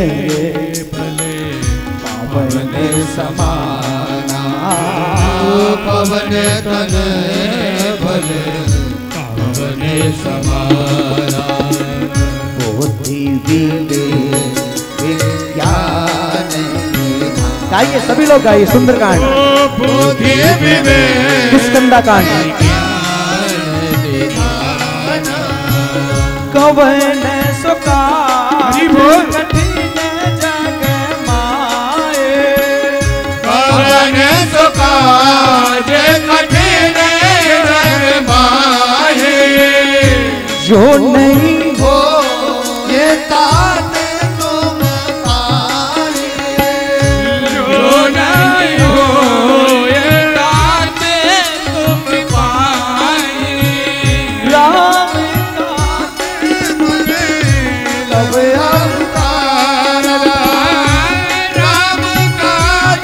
ये भले पावन समाना, पवन तन भले पावन समाना, बुद्धि विवेक विज्ञान। गाइए सभी लोग गाइए सुंदरकांड, बुद्धि विवेक किष्किंधा कांड। कवन सुका कठिन जग माए, कवन सुका कठिन जग माए, जो नहीं हो ये तान तुम पाए, जो नहीं हो ये तान तुम पाए, राम लव अवतार, राम काज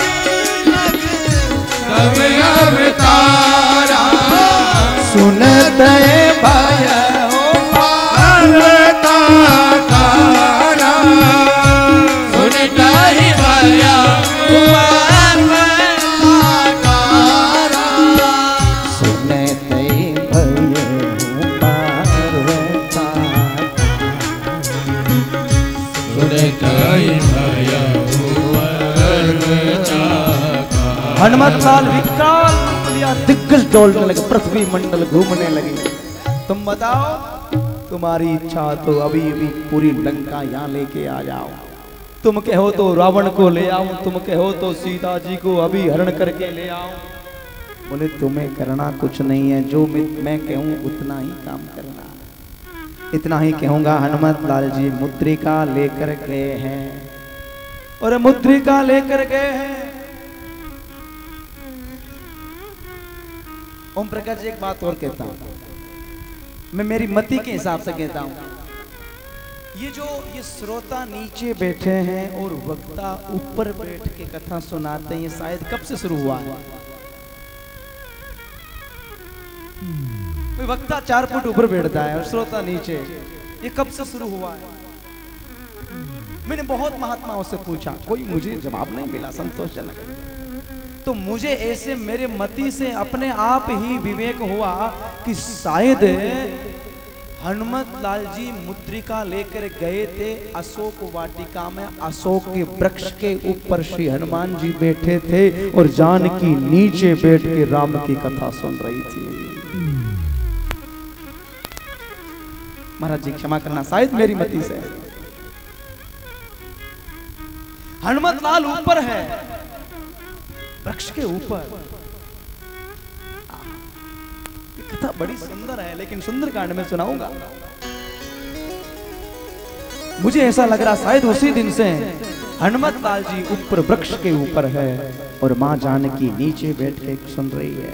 लग लव अवतारा, सुनत भय पारता तारा, सुनता ही भया तारा, सुनत भय पार्वता, सुनता ही भया हनुमत लाल विकराल दिग्गज डोलने लगे, पृथ्वी मंडल घूमने लगे। तुम बताओ, तुम्हारी इच्छा तो अभी अभी पूरी लंका यहाँ लेके आ जाओ। तुम कहो तो रावण को ले आओ, तुम कहो तो सीता जी को अभी हरण करके ले आओ। बोले तुम्हें करना कुछ नहीं है, जो मैं कहूँ उतना ही काम करना। इतना ही कहूंगा। हनुमत लाल जी मुद्रिका लेकर गए हैं, और मुद्रिका लेकर गए हैं। ओम प्रकाश जी एक बात और कहता हूं, मैं मेरी मति के हिसाब से कहता हूं। ये श्रोता नीचे बैठे हैं और वक्ता ऊपर बैठ के कथा सुनाते हैं, ये शायद कब से शुरू हुआ है? वक्ता 4 फुट ऊपर बैठता है और श्रोता नीचे, ये कब से शुरू हुआ है? मैंने बहुत महात्माओं से पूछा, कोई मुझे जवाब नहीं मिला संतोषजनक। तो मुझे ऐसे मेरे मति से अपने आप ही विवेक हुआ कि शायद हनुमत लाल जी मुद्रिका लेकर गए थे अशोक वाटिका में, अशोक के वृक्ष के ऊपर श्री हनुमान जी बैठे थे और जानकी नीचे बैठ के राम की कथा सुन रही थी। महाराज जी क्षमा करना, शायद मेरी मति से। हनुमत लाल ऊपर है वृक्ष के ऊपर। कथा बड़ी सुंदर है, लेकिन सुंदरकांड में सुनाऊंगा। मुझे ऐसा लग रहा शायद उसी दिन से हनुमत लाल जी ऊपर वृक्ष के ऊपर है और मां जानकी नीचे बैठ के सुन रही है।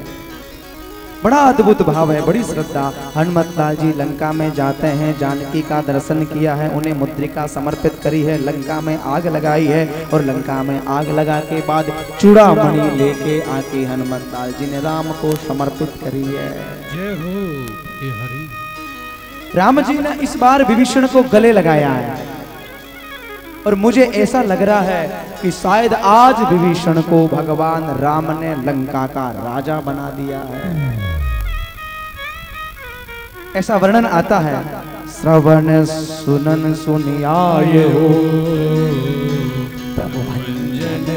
बड़ा अद्भुत भाव है, बड़ी श्रद्धा। हनुमत लाल जी लंका में जाते हैं, जानकी का दर्शन किया है, उन्हें मुद्रिका समर्पित करी है, लंका में आग लगाई है और लंका में आग लगा के बाद चूड़ामणि लेके आके हनुमत लाल जी ने राम को समर्पित करी है। जय हो हे हरि। राम जी ने इस बार विभीषण को गले लगाया है और मुझे ऐसा लग रहा है कि शायद आज विभीषण को भगवान राम ने लंका का राजा बना दिया है। ऐसा वर्णन आता है, श्रवण सुनन सुनियाय हो प्रभु भंजन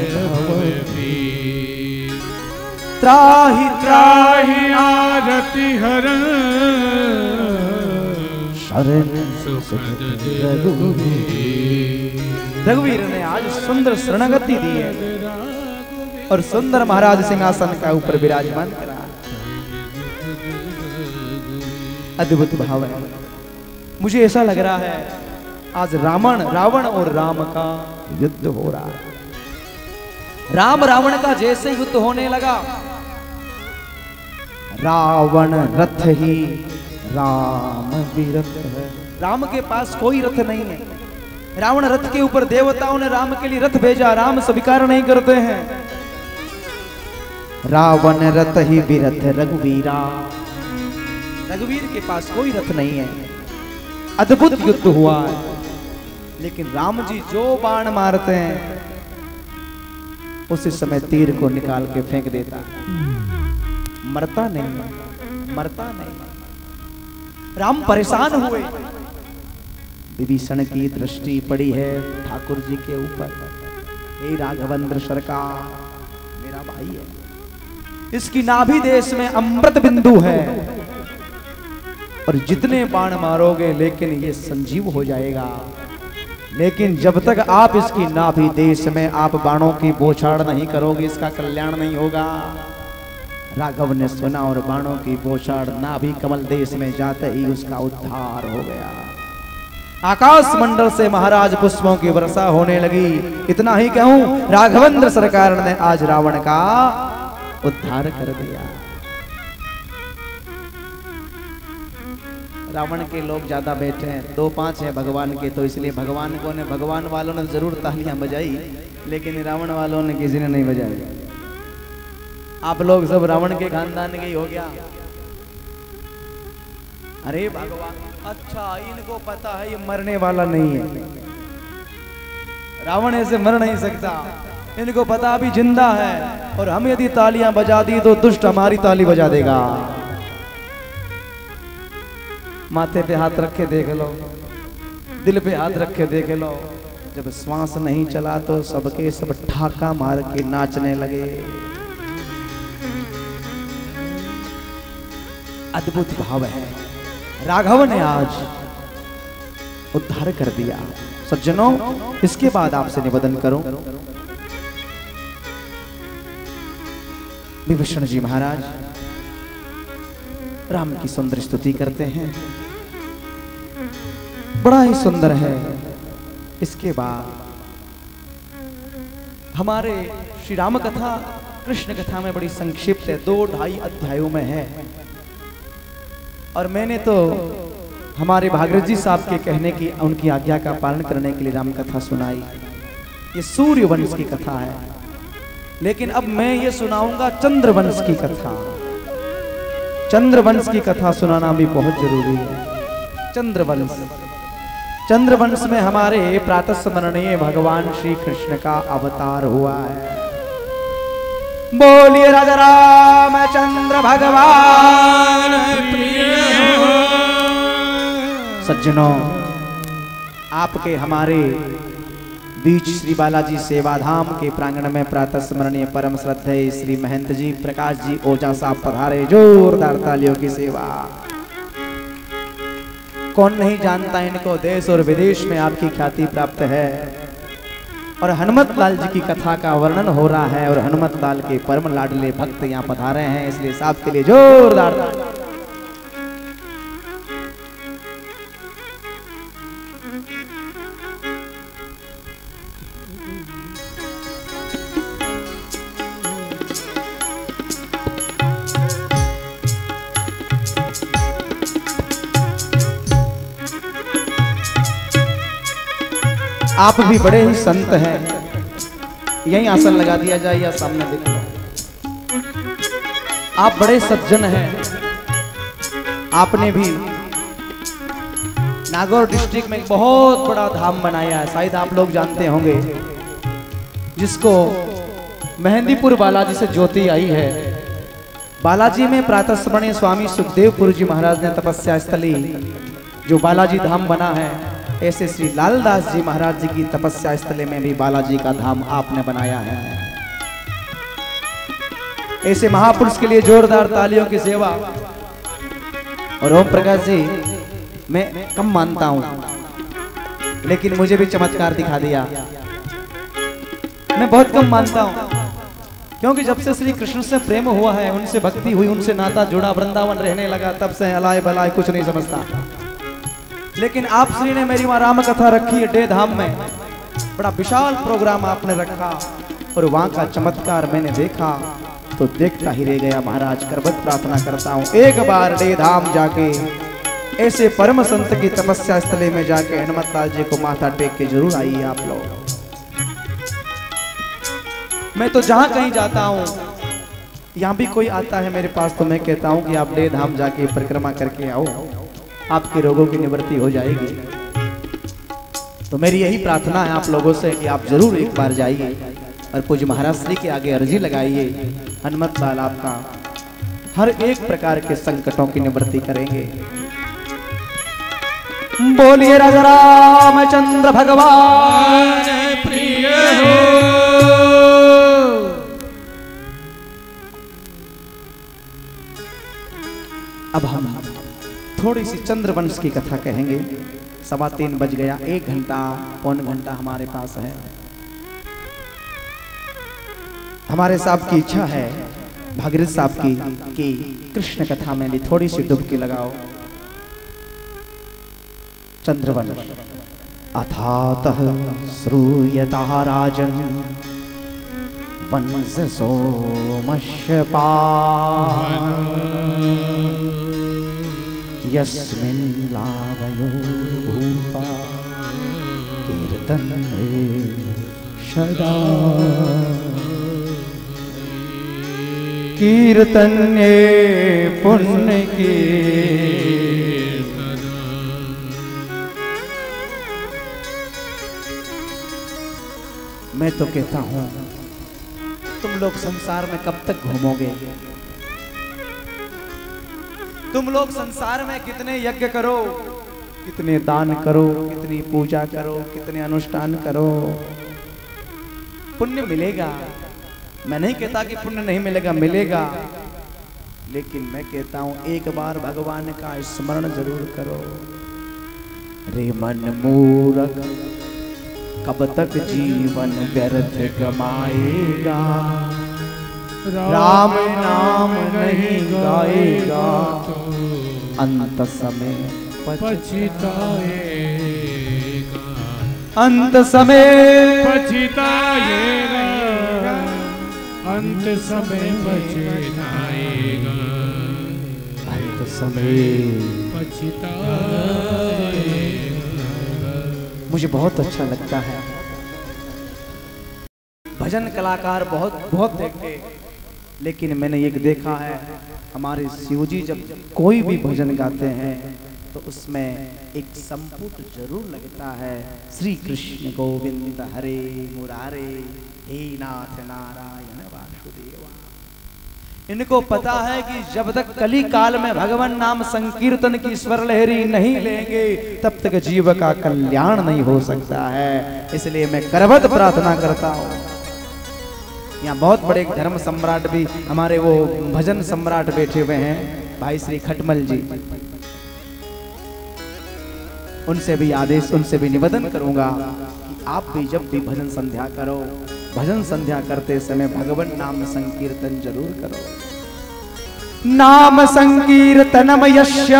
त्राहि त्राहि आरति हरण शरण रघुवीर ने आज सुंदर शरणागति दी है और सुंदर महाराज सिंहासन का ऊपर विराजमान करा। अद्भुत भाव है। मुझे ऐसा लग रहा है आज रावण और राम का युद्ध हो रहा है। राम रावण का जैसे युद्ध होने लगा, रावण रथ ही राम भी रथ है। राम के पास कोई रथ नहीं है। रावण रथ के ऊपर, देवताओं ने राम के लिए रथ भेजा, राम स्वीकार नहीं करते हैं। रावण रथ ही विरथ रघुवीरा, रघुवीर के पास कोई रथ नहीं है। अद्भुत युद्ध हुआ है, लेकिन राम जी जो बाण मारते हैं उसी समय तीर को निकाल के फेंक देता, मरता नहीं, मरता नहीं। राम परेशान हुए, विभीषण की दृष्टि पड़ी है ठाकुर जी के ऊपर। हे राघवेंद्र सरकार, मेरा भाई है, इसकी नाभि देश में अमृत बिंदु है और जितने बाण मारोगे लेकिन ये संजीव हो जाएगा, लेकिन जब तक आप इसकी नाभि देश में आप बाणों की बौछार नहीं करोगे इसका कल्याण नहीं होगा। राघव ने सुना और बाणों की बौछार नाभि कमल देश में जाते ही उसका उद्धार हो गया। आकाश मंडल से महाराज पुष्पों की वर्षा होने लगी। इतना ही कहूं, राघवेंद्र सरकार ने आज रावण का उद्धार कर दिया। रावण के लोग ज्यादा बैठे हैं, 2-5 हैं भगवान के, तो इसलिए भगवान वालों ने जरूर तालियां बजाई, लेकिन रावण वालों ने किसी ने नहीं बजाई। आप लोग सब रावण के खानदान के ही हो गया। अरे भगवान, अच्छा इनको पता है ये मरने वाला नहीं है, रावण ऐसे मर नहीं सकता, इनको पता अभी जिंदा है और हम यदि तालियां बजा दी तो दुष्ट हमारी ताली बजा देगा। माथे पे हाथ रख के देख लो, दिल पे हाथ रख के देख लो, जब श्वास नहीं चला तो सबके सब ठाका मार के नाचने लगे। अद्भुत भाव है, राघव ने आज उद्धार कर दिया। सज्जनों, इसके बाद आपसे निवेदन करूं, विभीषण जी महाराज राम की सुंदर स्तुति करते हैं, बड़ा ही सुंदर है। इसके बाद हमारे श्री राम कथा कृष्ण कथा में बड़ी संक्षिप्त है, 2-2.5 अध्यायों में है। और मैंने तो हमारे भागीरथ जी साहब के कहने की, उनकी आज्ञा का पालन करने के लिए राम कथा सुनाई। ये सूर्य वंश की कथा है, लेकिन अब मैं ये सुनाऊंगा चंद्रवंश की कथा। चंद्रवंश की कथा सुनाना भी बहुत जरूरी है। चंद्रवंश में हमारे प्रातः स्मरणीय भगवान श्री कृष्ण का अवतार हुआ है। बोलिए राजा रामचंद्र भगवान प्रिय हो। सज्जनों, आपके हमारे बीच श्री बालाजी सेवाधाम के प्रांगण में प्रातः स्मरणीय परम श्रद्धेय श्री महंत जी प्रकाश जी ओझा साहब पधारे। जोरदार तालियों की सेवा। कौन नहीं जानता इनको, देश और विदेश में आपकी ख्याति प्राप्त है। और हनुमत लाल जी की कथा का वर्णन हो रहा है और हनुमत लाल के परम लाडले भक्त यहाँ पधारे हैं, इसलिए साहब के लिए जोरदार। आप भी बड़े ही संत हैं, यहीं आसन लगा दिया जाए या सामने देख लो। आप बड़े सज्जन हैं। आपने भी नागौर डिस्ट्रिक्ट में एक बहुत बड़ा धाम बनाया है, शायद आप लोग जानते होंगे, जिसको मेहंदीपुर बालाजी से ज्योति आई है। बालाजी में प्रातः स्मरणीय स्वामी सुखदेवपुर जी महाराज ने तपस्या स्थली जो बालाजी धाम बना है, ऐसे श्री लालदास जी महाराज जी की तपस्या स्थल में भी बालाजी का धाम आपने बनाया है। ऐसे महापुरुष के लिए जोरदार तालियों की सेवा। और ओम प्रकाश जी, मैं कम मानता हूं, लेकिन मुझे भी चमत्कार दिखा दिया। मैं बहुत कम मानता हूं, क्योंकि जब से श्री कृष्ण से प्रेम हुआ है, उनसे भक्ति हुई, उनसे नाता जुड़ा, वृंदावन रहने लगा, तब से अलाय बलाय कुछ नहीं समझता। लेकिन आप श्री ने मेरी वहां राम कथा रखी है डे धाम में, बड़ा विशाल प्रोग्राम आपने रखा और वहां का चमत्कार मैंने देखा तो देखता ही रह गया। महाराज, करबत प्रार्थना करता हूं, एक बार डे धाम जाके ऐसे परम संत की तपस्या स्थली में जाके हनुमत लाल जी को माथा टेक के जरूर आइए आप लोग। मैं तो जहां कहीं जाता हूं, यहां भी कोई आता है मेरे पास तो मैं कहता हूं कि आप डे धाम जाके परिक्रमा करके आओ, आपके रोगों की निवृत्ति हो जाएगी। तो मेरी यही प्रार्थना है आप लोगों से कि आप जरूर एक बार जाइए और पूज्य महाराज श्री के आगे अर्जी लगाइए। हनुमत लाल आपका हर एक प्रकार के संकटों की निवृत्ति करेंगे। बोलिए राजा रामचंद्र भगवान प्रिय हो। अब हम थोड़ी सी चंद्रवंश की कथा कहेंगे। 3:15 बज गया, 1 घंटा पौन घंटा हमारे पास है। हमारे साहब की इच्छा है, भागीरथ साहब की, कि कृष्ण कथा में भी थोड़ी सी डुबकी लगाओ। चंद्रवंश अथातः श्रूयतः राजन् वंश सोमश्यपान् यस्मिन् लाभयो भूपा कीर्तने सदा कीर्तने पुण्य की। मैं तो कहता हूं तुम लोग संसार में कब तक घूमोगे? तुम लोग संसार में कितने यज्ञ करो, कितने दान करो, कितनी पूजा करो, कितने अनुष्ठान करो, पुण्य मिलेगा। मैं नहीं कहता कि पुण्य नहीं मिलेगा, मिलेगा, लेकिन मैं कहता हूं एक बार भगवान का स्मरण जरूर करो। रे मन मूर्ख कब तक जीवन व्यर्थ गमाएगा, राम नाम नहीं गाएगा अंत समय पछताएगा, अंत समय पछताएगा, अंत समय पछताएगा, अंत समय पछताएगा। मुझे बहुत अच्छा लगता है, भजन कलाकार बहुत देखे, लेकिन मैंने एक देखा है, हमारे शिवजी जब कोई भी भजन गाते हैं तो उसमें एक संपुट जरूर लगता है, श्री कृष्ण गोविंद हरे मुरारे हे नाथ नारायण वासुदेवा। इनको पता है कि जब तक कली काल में भगवान नाम संकीर्तन की स्वर लहरी नहीं लेंगे तब तक जीव का कल्याण नहीं हो सकता है। इसलिए मैं करवत प्रार्थना करता हूँ। यहाँ बहुत बड़े धर्म सम्राट भी हमारे वो भजन सम्राट बैठे हुए हैं, भाई श्री खटमल जी, उनसे भी आदेश, उनसे भी निवेदन करूंगा कि आप भी जब भी भजन संध्या करो, भजन संध्या करते समय भगवान नाम संकीर्तन जरूर करो। नाम संकीर्तनम यस्य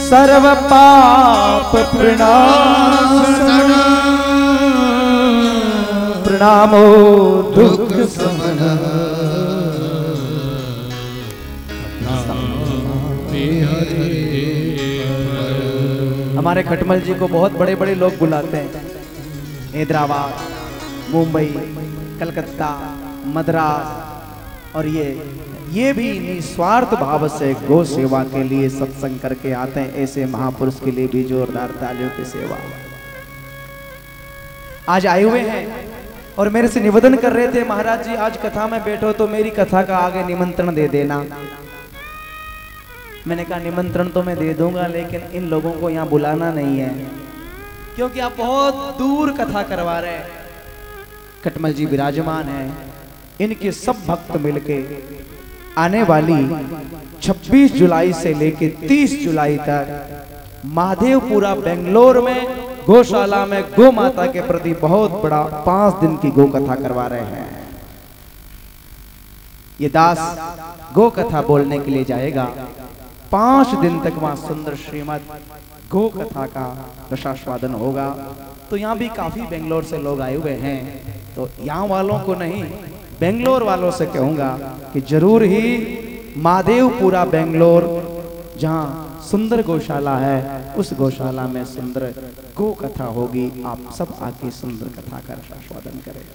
सर्व पाप प्रणाशन प्रणामो दुख समन। हमारे खटमल जी को बहुत बड़े बड़े लोग बुलाते हैं, हैदराबाद, मुंबई, कलकत्ता, मद्रास, और ये भी निस्वार्थ भाव से गौ सेवा के लिए सत्संग करके आते हैं। ऐसे महापुरुष के लिए भी जोरदार तालियों की सेवा। आज आए हुए हैं और मेरे से निवेदन कर रहे थे, महाराज जी आज कथा में बैठो तो मेरी कथा का आगे निमंत्रण दे देना। मैंने कहा निमंत्रण तो मैं दे दूंगा, लेकिन इन लोगों को यहाँ बुलाना नहीं है, क्योंकि आप बहुत दूर कथा करवा रहे हैं। खटमल जी विराजमान हैं, इनके सब भक्त मिलके आने वाली 26 जुलाई से लेके 30 जुलाई तक महादेवपुरा बेंगलोर में गौशाला में गौ माता के प्रति बहुत बड़ा 5 दिन की गौ कथा करवा रहे हैं। ये दास गौ कथा बोलने के लिए जाएगा। 5 दिन तक वहां सुंदर श्रीमद गौ कथा का रसास्वादन होगा। तो यहाँ भी काफी बेंगलोर से लोग आए हुए हैं, तो यहाँ वालों को नहीं, बेंगलोर वालों से कहूंगा कि जरूर ही महादेवपुरा बेंगलोर, जहाँ सुंदर गौशाला है, उस गौशाला में सुंदर गौ कथा होगी। आप सब आके सुंदर कथा का रसास्वादन करें।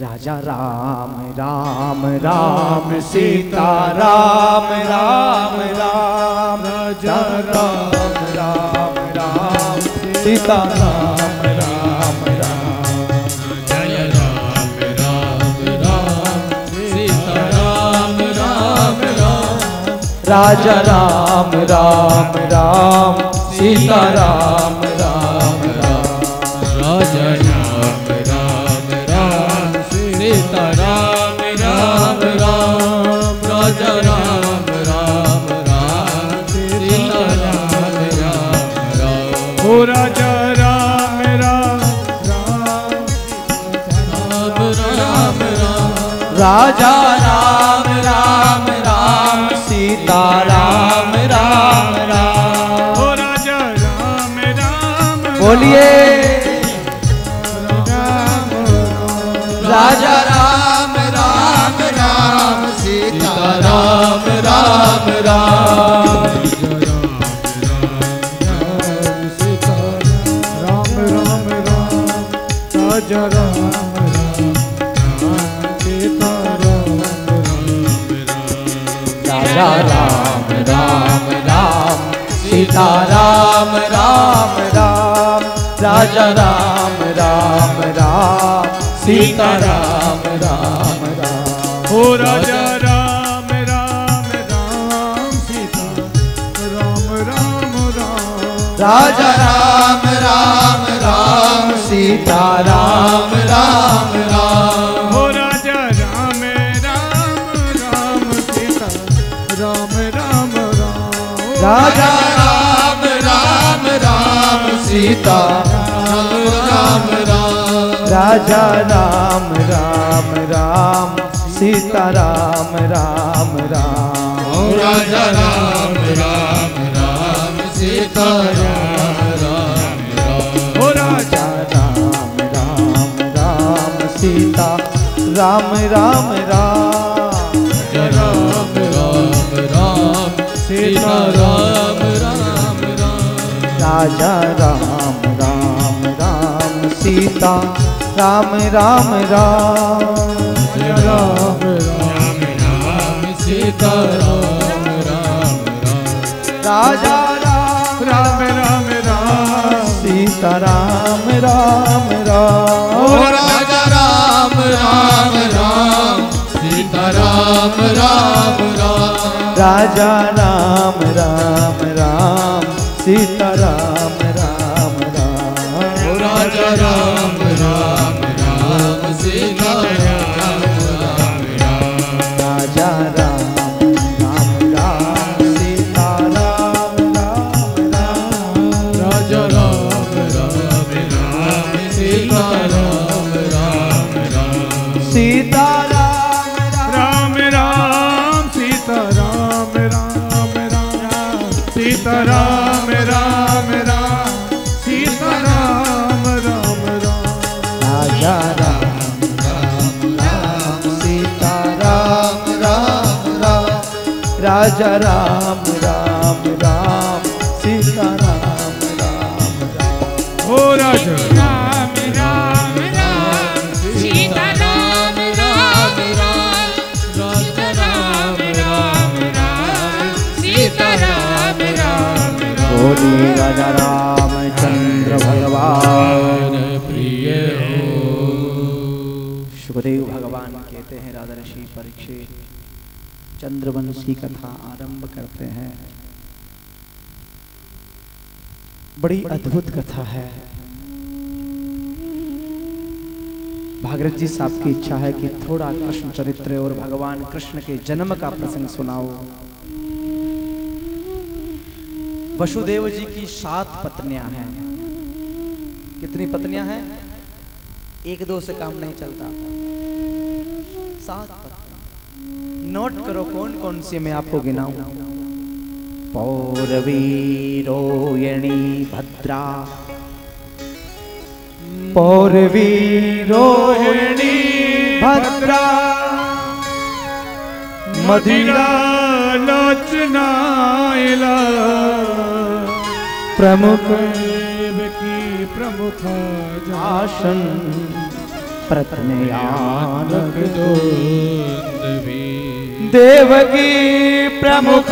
राजा राम राम राम सीता राम राम राम, राजा राम राम सीता राम राम राम। जय राम राम राम सीता राम राम राम। राजा राम राम राम सीता राम राम राम। राजा राम राम राम सीता राम राम राम। राजा राम राम राम सीता राम राम राम। ओ राजा राम राम राम राम राम। राजा राम राम राम सीता राम राम राम। ओ राजा राम राम बोलिए राजा राम राम राम सीता राम राम राम। सीता राम राम राम। राजा राम सीता राम राजा राम राम राम सीता राम राम राम। राजा राम राम राम सीता राम राम राम। ओ राजा राम राम राम सीता राम राम राम। राजा राम राम राम सीता राम राम राम। ओ राजा राम राम राम सीता राम राम राम। राजा राम राम राम सीता राम राम राम। राजा राम राम राम सीता राम राम राम। राजा राम राम राम सीता राम राम राम। ओ राजा राम राम राम सीता राम राम राम। राम राम राम सीता राम राम राम। राजा राम राम राम सीता राम राम राम। राम राम राम सीता राम राम राम। राजा राम राम राम राम सीता राम राम राम। ओ राजा राम राम राम सीता राम राम राम। राजा राम राम राम सीता राम राम राम। ओ राजा राम राम राम सीता राम राम राम। राजा राम राम राम सीता राम राम राम। राजा राम राम राम सीता राम राम राम। सीता राम राम सीता राम राम राम। सीता राम राम राम सीता राम राम राम। राजा राम राम राम सीता राम राम राम। राजा राम राम राम सीता राम राम राम। ओ राजा राम राम राम सीता राम राम राम। राजा राम राम राम सीता राम राम राम। बोली राजा रामचंद्र भगवान प्रिय हो। सुखदेव भगवान कहते हैं राजा ऋषि परीक्षित चंद्रवंशी कथा आरंभ करते हैं। बड़ी अद्भुत कथा है। भागीरथ जी साहब की इच्छा है कि थोड़ा कृष्ण चरित्र और भगवान कृष्ण के जन्म का प्रसंग सुनाओ। वसुदेव जी की 7 पत्नियां हैं। कितनी पत्नियां हैं? 1-2 से काम नहीं चलता। 7 पत्नियां। नोट करो कौन कौन सी मैं आपको गिनाऊं। पौरवी रोहिणी भद्रा। पौरवी रोहिणी भद्रा। मदिरा लोचनाइला प्रमुख की प्रमुख आसन प्रत्नयानक देवकी प्रमुख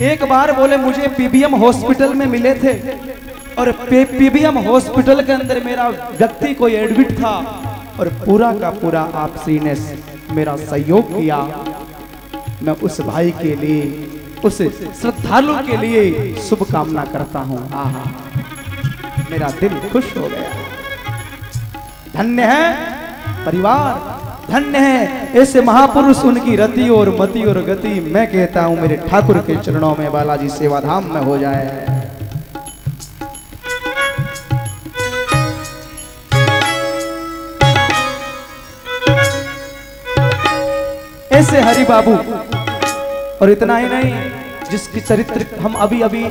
एक बार बोले मुझे पीबीएम हॉस्पिटल में मिले थे और पीबीएम हॉस्पिटल के अंदर मेरा व्यक्ति कोई एडमिट था और पूरा का पूरा आप श्री ने मेरा सहयोग किया। मैं उस भाई के लिए, उस श्रद्धालु के लिए शुभकामना करता हूँ। आहा, मेरा दिल खुश हो गया। धन्य है परिवार, धन्य है ऐसे महापुरुष, उनकी रति और मति और गति मैं कहता हूं मेरे ठाकुर के चरणों में बालाजी सेवाधाम में हो जाए। ऐसे हरि बाबू, और इतना ही नहीं, जिसकी चरित्र हम अभी अभी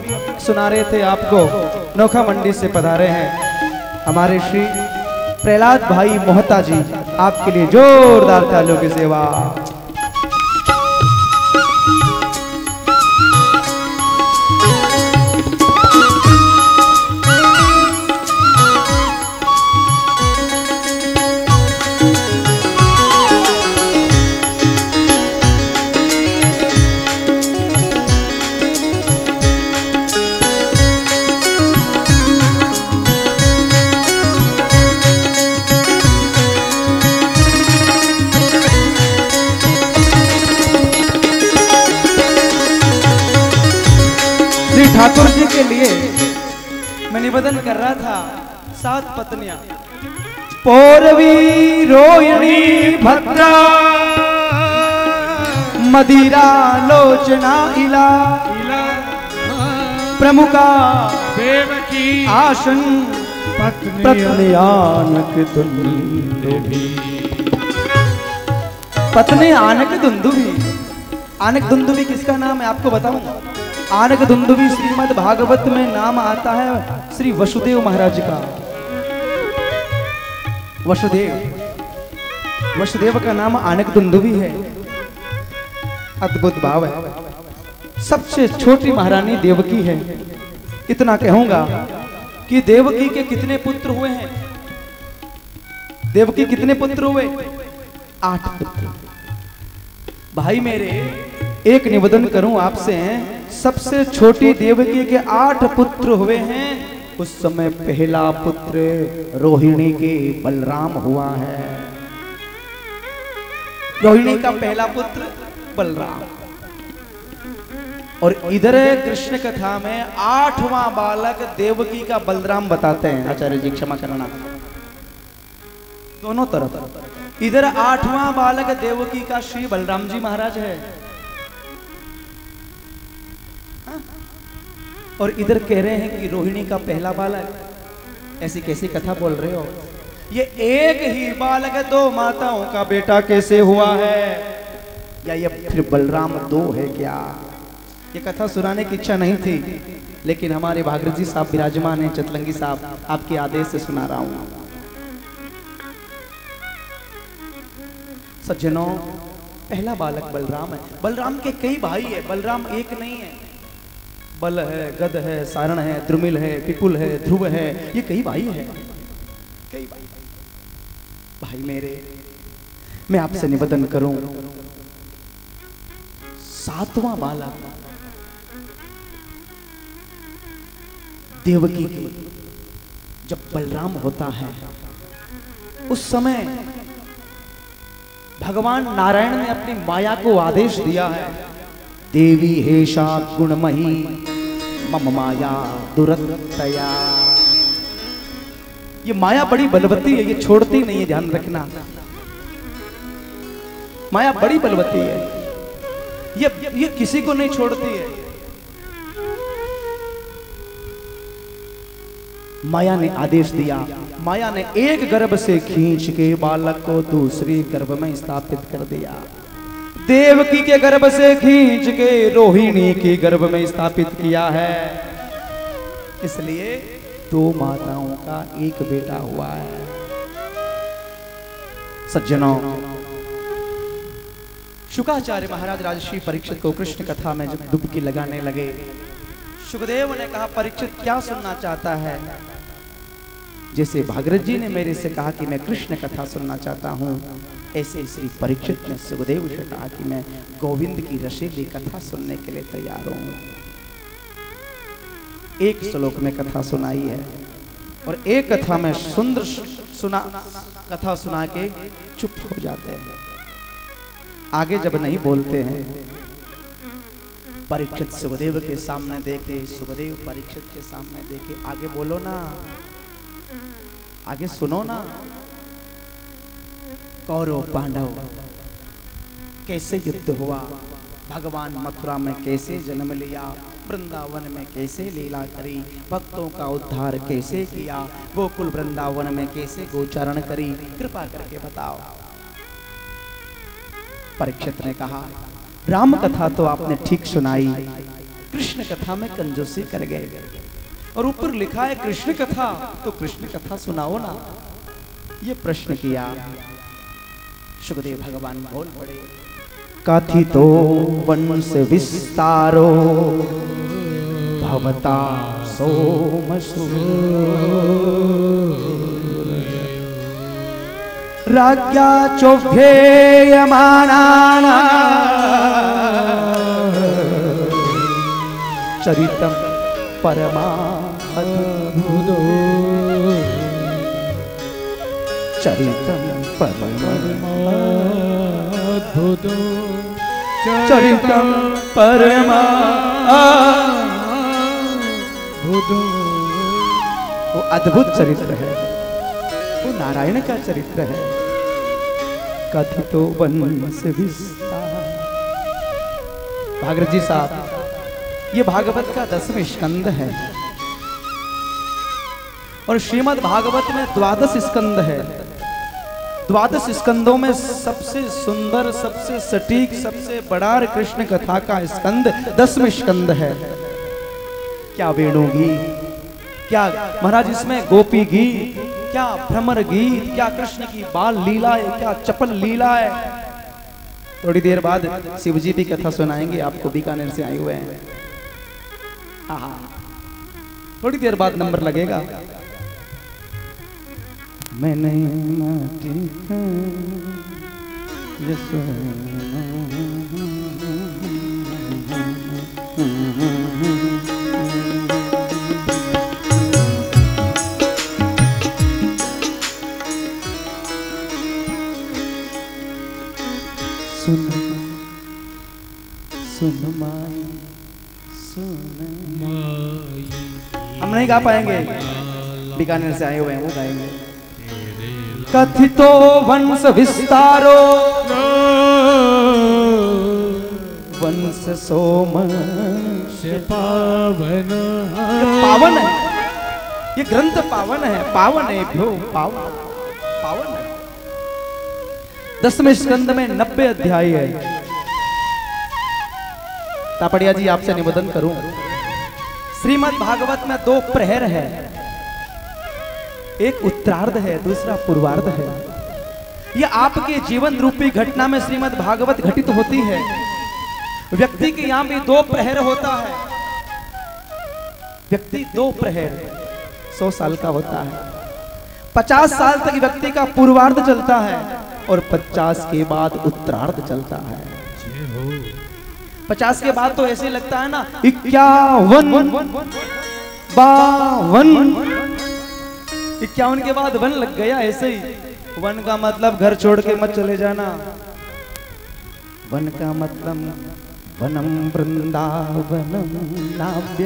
सुना रहे थे आपको, नोखा मंडी से पधारे हैं हमारे श्री प्रहलाद भाई मोहता जी। आपके लिए जोरदार तालियों की सेवा। ठाकुर जी के लिए मैं निवेदन कर रहा था। 7 पत्नियां, पौरवी, रोहिणी, भद्रा, मदिरा, लोचना, इला, प्रमुखा, देवकी, आसन, पत्नी आनक दुंदुभी। पत्नी आनक दुंदुभी। आनक दुंदुभी किसका नाम है आपको बताऊं? आनक दुंदुभी श्रीमद् भागवत में नाम आता है श्री वसुदेव महाराज का। वसुदेव का नाम आनक दुंदुभी है। अद्भुत भाव है। सबसे छोटी महारानी देवकी है। इतना कहूंगा कि देवकी के कितने पुत्र हुए हैं? देवकी कितने पुत्र हुए? 8 पुत्र। भाई मेरे, एक निवेदन करूं आपसे, सबसे छोटी देवकी के 8 पुत्र हुए हैं। उस समय पहला पुत्र रोहिणी के बलराम हुआ है। रोहिणी का पहला पुत्र बलराम। और इधर कृष्ण कथा में 8वां बालक देवकी का बलराम बताते हैं। आचार्य जी क्षमा करना, दोनों तरफ। इधर 8वां बालक देवकी का श्री बलराम जी महाराज है, और इधर कह रहे हैं कि रोहिणी का पहला बालक। ऐसी कैसी कथा बोल रहे हो? ये एक ही बालक 2 माताओं का बेटा कैसे हुआ है? या ये फिर बलराम 2 है क्या? ये कथा सुनाने की इच्छा नहीं थी, लेकिन हमारे भागीरथ जी साहब विराजमान हैं, चतलंगी साहब, आपके आदेश से सुना रहा हूं। सज्जनों, पहला बालक बलराम है। बलराम के कई भाई है, बलराम एक नहीं है। बल है, गद है, सारण है, द्रुमिल है, पिपुल है, ध्रुव है, ये कई भाई है, कई भाई। भाई मेरे, मैं आपसे निवेदन करूं, 7वां बालक देवकी के जब बलराम होता है, उस समय भगवान नारायण ने अपनी माया को आदेश दिया है, देवी हेषा गुणमयी मम माया दुरतया। ये माया बड़ी बलवती है, ये छोड़ती नहीं है, ध्यान रखना। माया बड़ी बलवती है, ये किसी को नहीं छोड़ती है। माया ने आदेश दिया, माया ने एक गर्भ से खींच के बालक को दूसरे गर्भ में स्थापित कर दिया। देवकी के गर्भ से खींच के रोहिणी के गर्भ में स्थापित किया है। इसलिए 2 माताओं का एक बेटा हुआ है। सज्जनों, शुकाचार्य महाराज राजर्षि परीक्षित को कृष्ण कथा में जब डुबकी लगाने लगे, सुखदेव ने कहा, परीक्षित क्या सुनना चाहता है? जैसे भागीरथ जी ने मेरे से कहा कि मैं कृष्ण कथा सुनना चाहता हूं, ऐसे श्री परीक्षित ने सुखदेव से कहा कि मैं गोविंद की रसीली कथा सुनने के लिए तैयार हूं। एक श्लोक में कथा सुनाई है और एक कथा में सुंदर कथा सुना के चुप हो जाते हैं, आगे जब नहीं बोलते हैं। परीक्षित सुखदेव के सामने देखे, सुखदेव परीक्षित के सामने देखे, आगे बोलो ना, आगे सुनो ना। कौरव पांडव कैसे युद्ध हुआ, भगवान मथुरा में कैसे जन्म लिया, वृंदावन में कैसे लीला करी, भक्तों का उद्धार कैसे किया, गोकुल वृंदावन में कैसे गोचरण करी, कृपा करके बताओ। परीक्षित ने कहा, राम कथा तो आपने ठीक सुनाई, कृष्ण कथा में कंजूसी कर गए, और ऊपर लिखा है कृष्ण कथा, तो कृष्ण कथा सुनाओ ना। ये प्रश्न किया। सुखदेव भगवान बोल पड़े, कथितो वंश विस्तारो भवता सोमसूर राज्ञा चोभ्येयमानाना चरितम परमाद्भुतो चरितम परमाद्भुतो चरितम परमाद्भुतो। वो अद्भुत चरित्र है, वो नारायण का चरित्र है। कथितो वंश विस्तार। भागवत जी साहब, ये भागवत का 10वें स्कंद है और श्रीमद् भागवत में 12 स्कंद है। 12 स्कंदों में सबसे सुंदर, सबसे सटीक, सबसे बड़ा कृष्ण कथा का स्कंद 10वें स्कंद है। क्या वेणु गीत, क्या महाराज इसमें गोपी गीत, क्या भ्रमर गीत, क्या कृष्ण की बाल लीला है, क्या चपल लीला है। थोड़ी देर बाद शिवजी की कथा सुनाएंगे आपको, बीकानेर से आए हुए हैं। थोड़ी देर बाद नंबर लगेगा। मैंने सुन माई सुन माई, हम नहीं गा पाएंगे, बीकानेर से आए हुए हैं, वो गाएंगे। कथितो वंश विस्तारो वंश सोम पावन। पावन है ये ग्रंथ, पावन है, पावन है भ्यो, पावन पावन है। 10वें स्कंद में 90 अध्याय है। तापड़िया जी आपसे निवेदन करूं, श्रीमद् भागवत में 2 प्रहर है, एक उत्तरार्ध है, दूसरा पूर्वार्ध है। यह आपके जीवन रूपी घटना में श्रीमद् भागवत घटित होती है। व्यक्ति के यहां भी 2 प्रहर होता है। व्यक्ति 2 प्रहर 100 साल का होता है। 50 साल तक व्यक्ति का पूर्वार्ध चलता है और 50 के बाद उत्तरार्ध चलता है। 50 के बाद तो ऐसे लगता है ना 51 52, 51 के बाद 1 लग गया। ऐसे ही 1 का मतलब घर छोड़ के मत चले जाना। 1 का मतलब वनम वृंदावनम नाव्य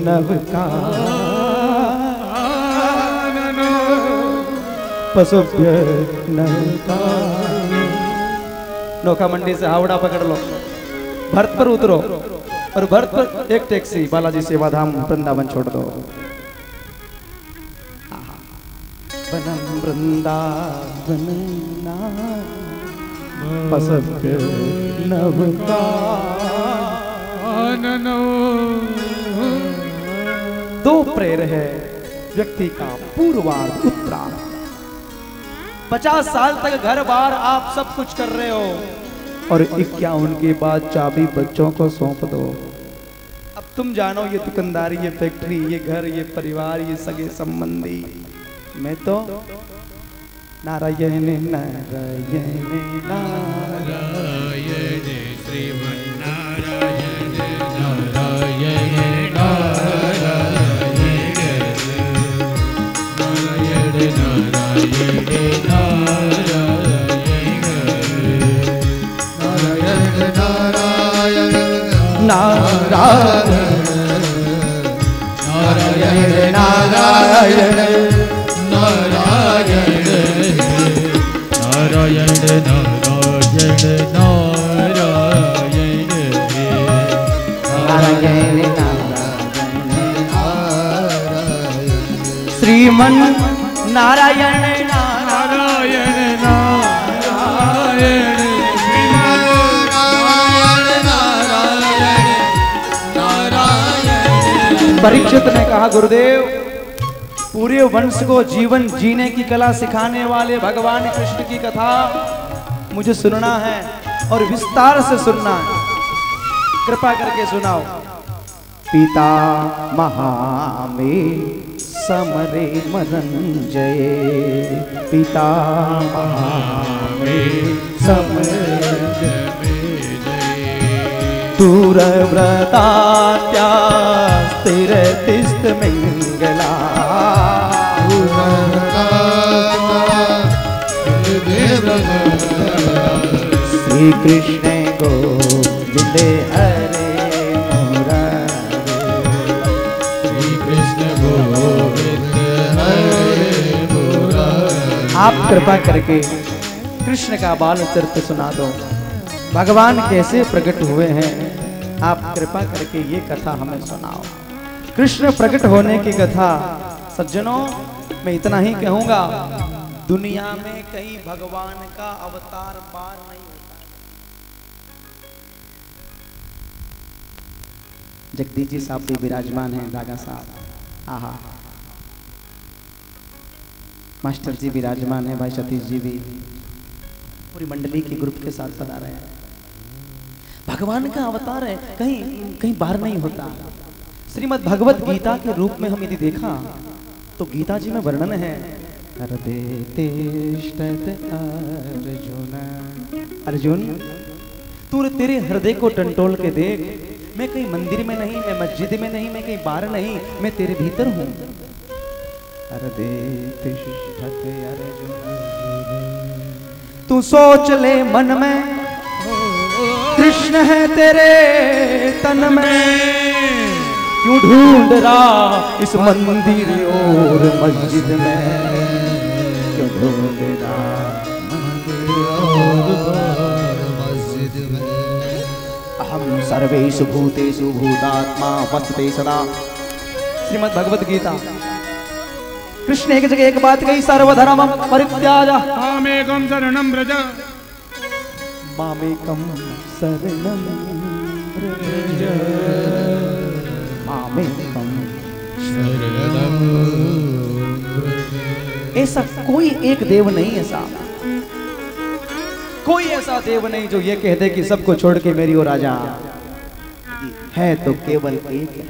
नवकाननो पशुभ्य नवकाननो। नौका मंडी से हावड़ा पकड़ लो, भरत पर उतरो और भरत पर एक टैक्सी बालाजी सेवाधाम वृंदावन छोड़ दो। वनम वृंदावनम पशुभ्य नवकाननो। 2 प्रेर है व्यक्ति का, पूर्वार्ध उत्तरार्ध। 50 साल तक घर बार आप सब कुछ कर रहे हो और 51 के बाद चाबी बच्चों को सौंप दो। अब तुम जानो, ये दुकानदारी, ये फैक्ट्री, ये घर, ये परिवार, ये सगे संबंधी, मैं तो नारायण नारायण नारायण श्रीमन्नारायण नारायण नारायण नारायण नारायण नारायण नारायण नारायण नारायण नारायण नारायण श्रीमन नारायण नारायण नारायण परीक्षित ने कहा गुरुदेव, पूरे वंश को जीवन जीने की कला सिखाने वाले भगवान कृष्ण की कथा मुझे सुनना है और विस्तार से सुनना है, कृपा करके सुनाओ। पिता महामे समरे मरंजय, पिता महामे समरे दूरव्रतात्या स्थिर तिष्ठ मंगला, श्री कृष्ण गोविंद हरे मुरारे, श्री कृष्ण गोविंद हरे मुरारे। आप कृपा करके कृष्ण का बाल चरित्र सुना दो, भगवान कैसे प्रकट हुए हैं, आप कृपा करके ये कथा हमें सुनाओ। कृष्ण प्रकट होने की कथा सज्जनों, मैं इतना ही कहूंगा, दुनिया में कहीं भगवान का अवतार पार नहीं होता। जगदीश जी साहब भी विराजमान हैं, दागा साहब, आहा, मास्टर जी विराजमान हैं, भाई सतीश जी भी पूरी मंडली के ग्रुप के साथ बना रहे हैं। भगवान का अवतार है, कहीं कहीं बाहर नहीं होता। श्रीमद् भगवत गीता के रूप में हम यदि देखा तो गीता जी में वर्णन है, अर्जुन तू तेरे हृदय को टंटोल के देख, मैं कहीं मंदिर में नहीं, मैं मस्जिद में नहीं, मैं कहीं बाहर नहीं, मैं तेरे भीतर हूँ। तू सोच ले मन में, कृष्ण है तेरे तन में, क्यों ढूंढ रहा इस मंदिर और मस्जिद में, क्यों ढूंढ रहा मंदिर और मस्जिद में। अहम सर्वेषु भूतेषु भूतात्मा वसते सदा। श्रीमद् भगवत गीता। कृष्ण एक जगह एक बात कही, सर्वधर्मं परित्याज मामेकं शरणं व्रज, मामेकं शरणं व्रज, मामेकं शरणं व्रज। ऐसा कोई एक देव नहीं है साहब, कोई ऐसा देव नहीं जो ये कह दे कि सबको छोड़ के मेरी ओर आ जा। है तो केवल एक है,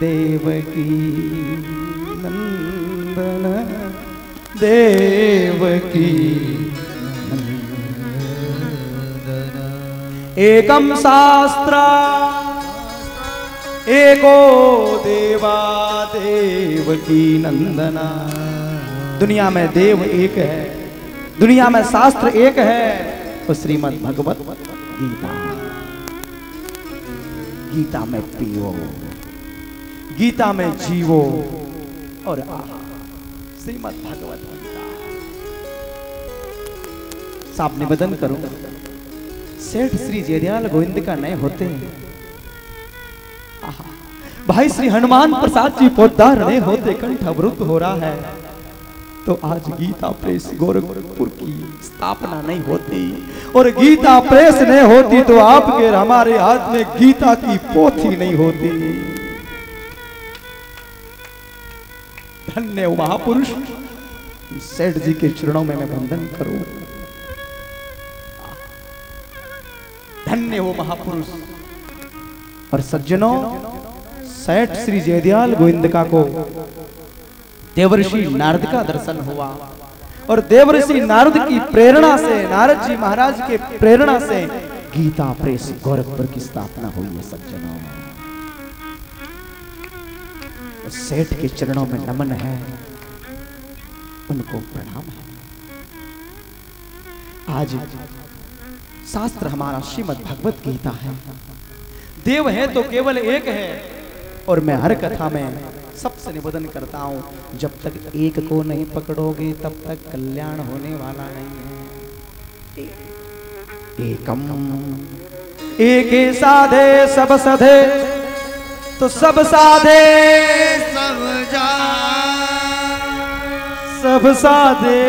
देवकी नंदन, देवकी नंदन। एकम शास्त्र एको देवा, देवकी नंदना। दुनिया में देव एक है, दुनिया में शास्त्र एक है, तो श्रीमद् भगवत गीता। गीता में पियो, गीता में जीवो और श्रीमद् भगवत गीता। साहब निवेदन करो, सेठ श्री जयदयाल गोविंद का नए होते हैं, भाई श्री हनुमान प्रसाद जी पोद्दार नए होते कंठ अवरुद्ध हो रहा है, तो आज गीता प्रेस गोरखपुर की स्थापना नहीं होती, और गीता प्रेस नहीं होती तो आपके हमारे हाथ में गीता की पोथी नहीं होती। धन्य वो महापुरुष, सेठ जी के चरणों में मैं वंदन करूं। धन्य वो महापुरुष। और सज्जनों, सेठ श्री जयदयाल गोविंद का को देवर्षि नारद का दर्शन हुआ, और देवर्षि नारद की प्रेरणा से, नारद जी महाराज के प्रेरणा से गीता प्रेस गोरखपुर की स्थापना हुई है सज्जनों। सेठ के चरणों में नमन है, उनको प्रणाम है। आज शास्त्र हमारा श्रीमद् भगवत गीता है। देव है तो केवल एक है, और मैं हर कथा में सबसे निवेदन करता हूं, जब तक एक को नहीं पकड़ोगे तब तक कल्याण होने वाला नहीं है। एकम एक साधे सब सधे, तो सब साधे सब जा, सब साधे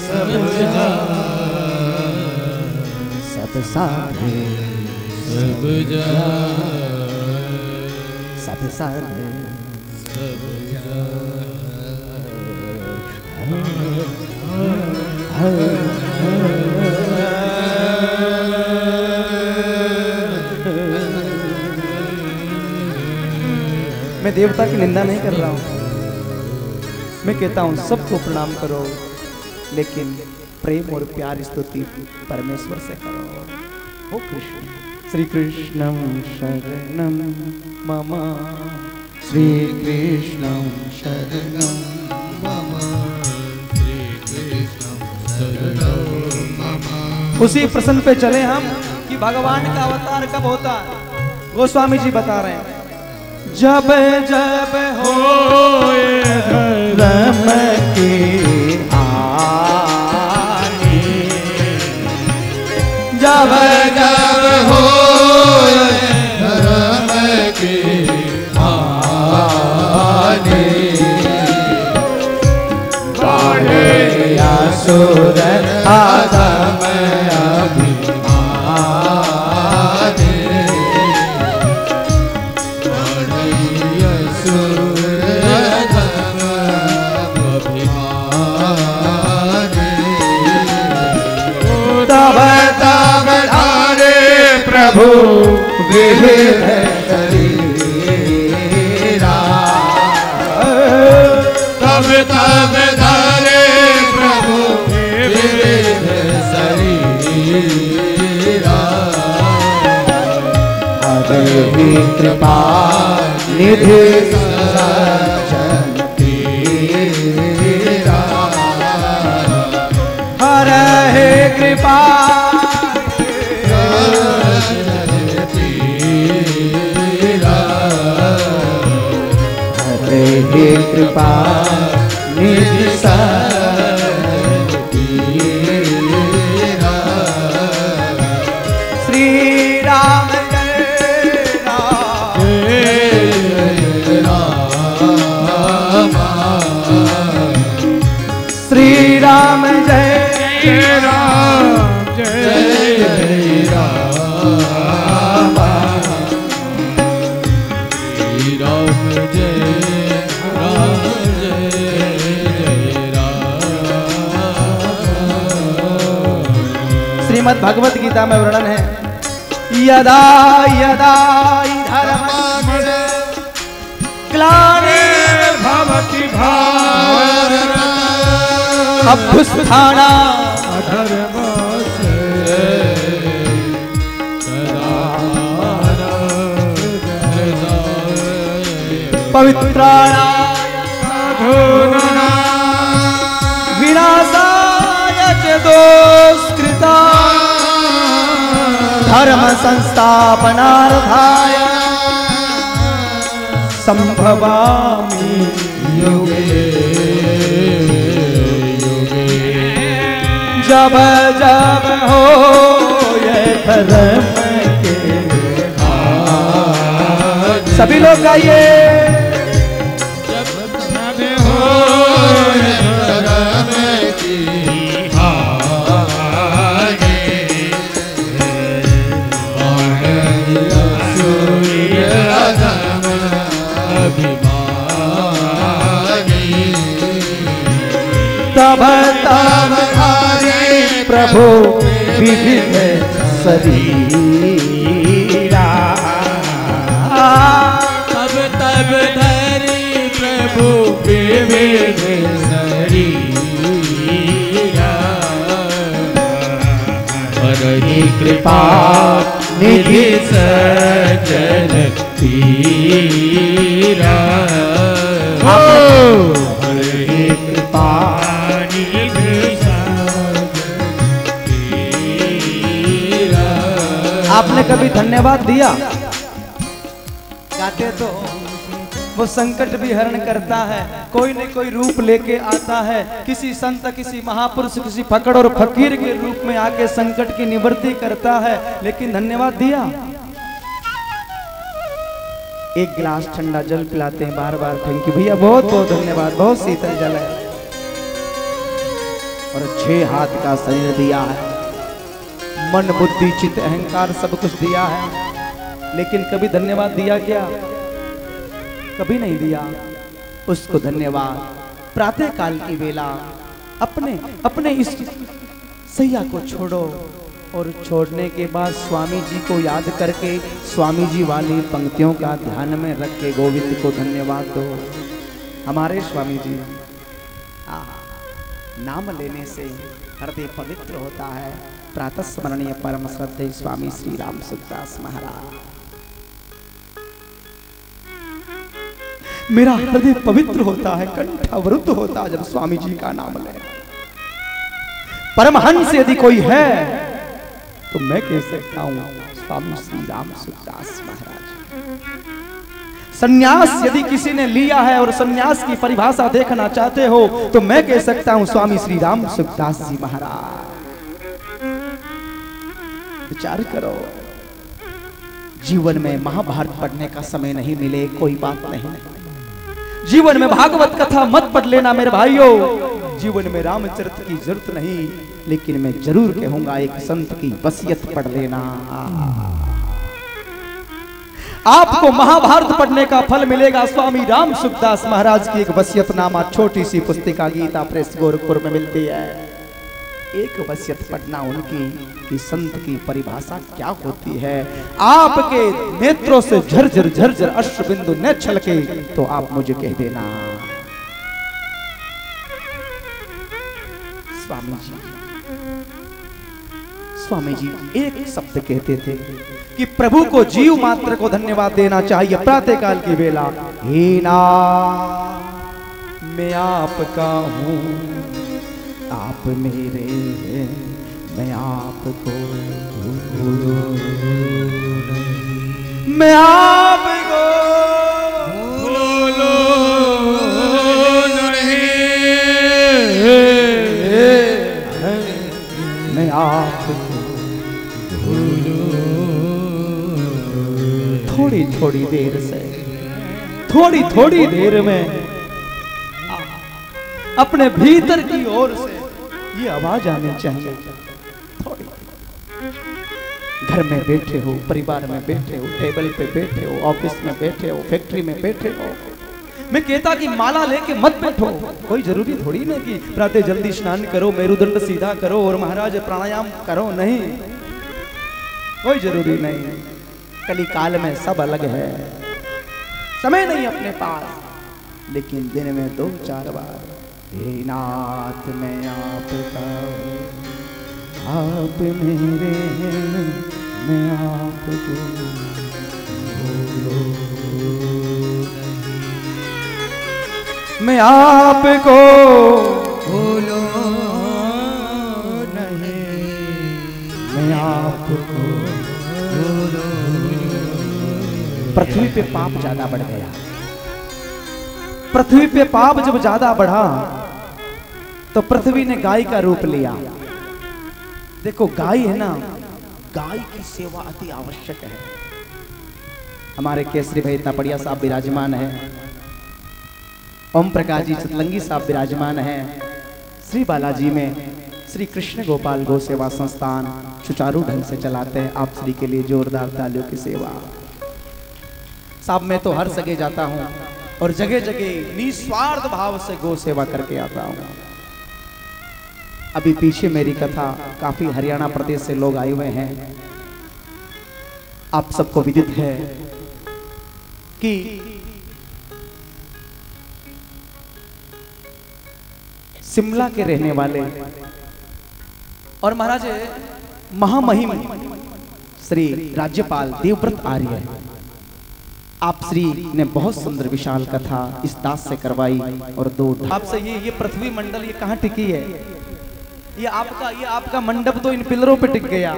सब जा, सब साधे सब जा, सब साधे सब जा। मैं देवता की निंदा नहीं कर रहा हूं, मैं कहता हूं सबको प्रणाम करो, लेकिन प्रेम और प्यार स्तुति परमेश्वर से करो। ओ कृष्ण, श्री कृष्णम शरणम मम, श्री कृष्णम शरणम मम, श्री कृष्ण शरणं मम। उसी प्रसंग पे चले हम कि भगवान का अवतार कब होता है। गोस्वामी जी बता रहे हैं, जब जब हो धर्म की हानि, जब जब हो धर्म की हानि, बढ़े असुर अधम अभिमानी, बढ़े असुर अधम अभिमानी, तब तब धारे प्रभु विविध शरीरा, तब तब धारे प्रभु विविध शरीरा, हरि कृपा निधि सज्जन तेरा, हरे कृपा हरे कृपा निधि तेरा, श्री राम जय राम, श्री राम जय राम जय राम, श्री राम जय राम जय राम। श्रीमद् भगवत गीता में वर्णन है, यदा यदा धर्मस्य ग्लानिर्भवति भारत अभ्युत्थाना अधर्मस्य पवित्राणाय साधूनां विनाशाय च दुष्कृता धर्म संस्थापनार्थाय संभवामि युगे युगे, जब जब हो ये धर्म के हानि, सभी लोग गाइए, जब हो धर्म की हानि, बढ़े असुर अधम अभिमानी, तब तब हरे प्रभु विविध शरीरा, तब तब धरि प्रभु विविध शरीरा, कृपा निधि सज्जन पीरा हरि कृपा निधि सज्जन पीरा। आपने कभी धन्यवाद दिया? गाते तो वो संकट भी हरण करता है, कोई न कोई रूप लेके आता है, किसी संत, किसी महापुरुष, किसी फकड़ और फकीर के रूप में आके संकट की निवृत्ति करता है। लेकिन धन्यवाद दिया? एक गिलास ठंडा जल पिलाते हैं बार बार, थैंक यू भैया, बहुत बहुत धन्यवाद, बहुत शीतल जल है। और 6 हाथ का शरीर दिया है, मन बुद्धि चित्त अहंकार सब कुछ दिया है, लेकिन कभी धन्यवाद दिया क्या? कभी नहीं दिया। उसको धन्यवाद प्रातः काल की वेला अपने इस सैया को छोड़ो, और छोड़ने के बाद स्वामी जी को याद करके स्वामी जी वाली पंक्तियों का ध्यान में रख के गोविंद को धन्यवाद दो। हमारे स्वामी जी, नाम लेने से हृदय पवित्र होता है। प्रातः स्मरणीय परम श्रद्धेय स्वामी श्री राम सुखदास महाराज, मेरा हृदय पवित्र होता है, कंठावरुद्ध होता है जब स्वामी जी का नाम ले। परमहंस यदि कोई है तो मैं कह सकता हूं स्वामी श्री राम सुखदास महाराज। संन्यास यदि किसी ने लिया है और संन्यास की परिभाषा देखना चाहते हो तो मैं कह सकता हूं स्वामी श्री राम सुखदास जी महाराज। विचार करो, जीवन में महाभारत पढ़ने का समय नहीं मिले कोई बात नहीं, जीवन में भागवत कथा मत पढ़ लेना मेरे भाइयों, जीवन में रामचरित की जरूरत नहीं, लेकिन मैं जरूर कहूंगा एक संत की वसीयत पढ़ लेना। आपको महाभारत पढ़ने का फल मिलेगा। स्वामी राम सुखदास महाराज की एक वसीयतनामा छोटी सी पुस्तिका गीता प्रेस गोरखपुर में मिलती है। एक वसीयत पढ़ना उनकी कि संत की परिभाषा क्या होती है। आपके नेत्रों से झरझर झरझर अश्रु बिंदु न छलके तो आप मुझे कह देना। स्वामी जी एक शब्द कहते थे कि प्रभु को जीव मात्र को धन्यवाद देना चाहिए प्रातः काल की बेला। हे नाथ, मैं आपका हूँ, आप मेरे हैं, मैं आपको भूलो नहीं, मैं आपको भूलो नहीं, मैं आपको भूलो। थोड़ी थोड़ी देर से, थोड़ी थोड़ी देर में अपने भीतर की ओर से ये आवाज आनी चाहिए। थोड़ी घर में बैठे हो, परिवार में बैठे हो, टेबल पे बैठे हो, ऑफिस में बैठे हो, फैक्ट्री में बैठे हो, मैं कहता कि माला लेके मत बैठो। कोई जरूरी थोड़ी ना कि प्रातः जल्दी स्नान करो, मेरुदंड सीधा करो और महाराज प्राणायाम करो, नहीं, कोई जरूरी नहीं। कली काल में सब अलग है, समय नहीं अपने पास, लेकिन दिन में 2-4 बार हे नाथ मैं आपका, आप मेरे हैं, मैं आपको भूलो नहीं, मैं आपको भूलो नहीं, मैं आपको भूलो। पृथ्वी पे पाप ज्यादा बढ़ गया। पृथ्वी पे पाप जब ज्यादा बढ़ा तो पृथ्वी ने गाय का रूप लिया। देखो गाय है ना, गाय की सेवा अति आवश्यक है। हमारे केसरी भाई तापड़िया साहब विराजमान है, ओम प्रकाश जी चितलंगी साहब विराजमान है। श्री बालाजी में श्री कृष्ण गोपाल गौ सेवा संस्थान सुचारू ढंग से चलाते हैं। आप श्री के लिए जोरदार तालियों की सेवा। साहब मैं तो हर जगह जाता हूँ और जगह जगह निस्वार्थ भाव से गौ सेवा करके आता हूँ। अभी पीछे मेरी कथा काफी हरियाणा प्रदेश से लोग आए हुए हैं। आप सबको विदित है कि शिमला के रहने वाले और महाराज महामहिम श्री राज्यपाल देवव्रत आर्य, आप श्री ने बहुत सुंदर विशाल कथा इस दास से करवाई। और दो आपसे ये पृथ्वी मंडल ये कहाँ टिकी है? ये आपका मंडप तो इन पिलरों पे टिक गया,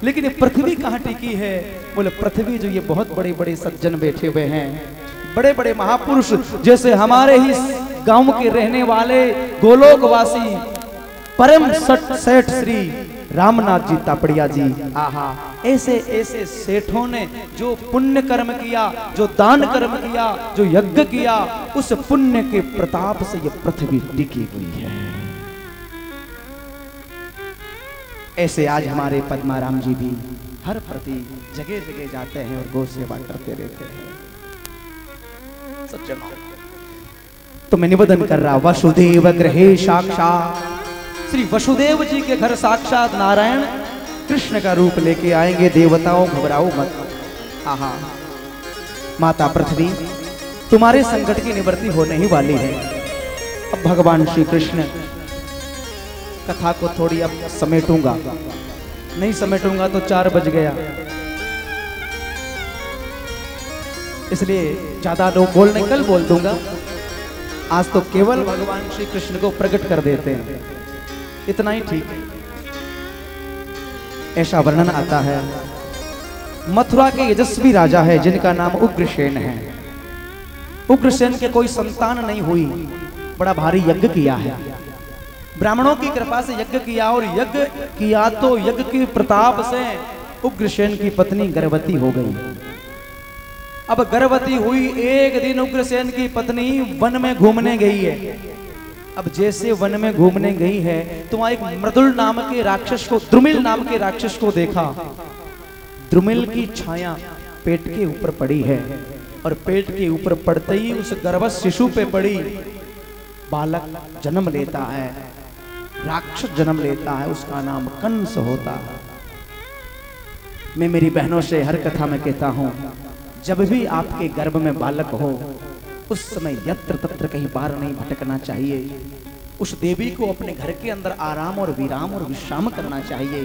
लेकिन ये पृथ्वी कहाँ टिकी है? बोले पृथ्वी जो ये बहुत बड़े बड़े सज्जन बैठे हुए हैं, बड़े बड़े महापुरुष, जैसे हमारे ही गांव के रहने वाले गोलोकवासी परम सेठ श्री रामनाथ जी तापड़िया जी। आहा, ऐसे ऐसे सेठों ने जो पुण्य कर्म किया, जो दान कर्म किया, जो यज्ञ किया, उस पुण्य के प्रताप से ये पृथ्वी टिकी हुई है। ऐसे आज हमारे पद्माराम जी भी हर प्रति जगह जगह जाते हैं और गौ सेवा करते रहते हैं। सज्जनों, तो मैं निवेदन कर रहा, वसुदेव गृहे साक्षात, श्री वसुदेव जी के घर साक्षात नारायण कृष्ण का रूप लेके आएंगे। देवताओं घबराओ मत। आहा, माता पृथ्वी तुम्हारे संकट की निवृत्ति होने ही वाली है। अब भगवान श्री कृष्ण कथा को थोड़ी अब समेटूंगा, नहीं समेटूंगा तो 4 बज गया, इसलिए ज्यादा लोग बोलने कल बोल दूंगा। आज तो केवल भगवान श्री कृष्ण को प्रकट कर देते हैं, इतना ही ठीक है। ऐसा वर्णन आता है, मथुरा के यशस्वी राजा है जिनका नाम उग्रसेन है। उग्रसेन के कोई संतान नहीं हुई, बड़ा भारी यज्ञ किया है, ब्राह्मणों की कृपा से यज्ञ किया, और यज्ञ किया तो यज्ञ के प्रताप से उग्रसेन की पत्नी गर्भवती हो गई। अब गर्भवती हुई, एक दिन उग्रसेन की पत्नी वन में घूमने गई है। अब जैसे वन में घूमने गई है तो वहां एक मृदुल नाम के राक्षस को, द्रुमिल नाम के राक्षस को देखा। द्रुमिल की छाया पेट के ऊपर पड़ी है, और पेट के ऊपर पड़ते ही उस गर्भस्थ शिशु पे पड़ी। बालक जन्म लेता है, राक्षस जन्म लेता है, उसका नाम कंस होता है। मैं मेरी बहनों से हर कथा में कहता हूं, जब भी आपके गर्भ में बालक हो उस समय यत्र तत्र कहीं बाहर नहीं भटकना चाहिए। उस देवी को अपने घर के अंदर आराम और विराम और विश्राम करना चाहिए,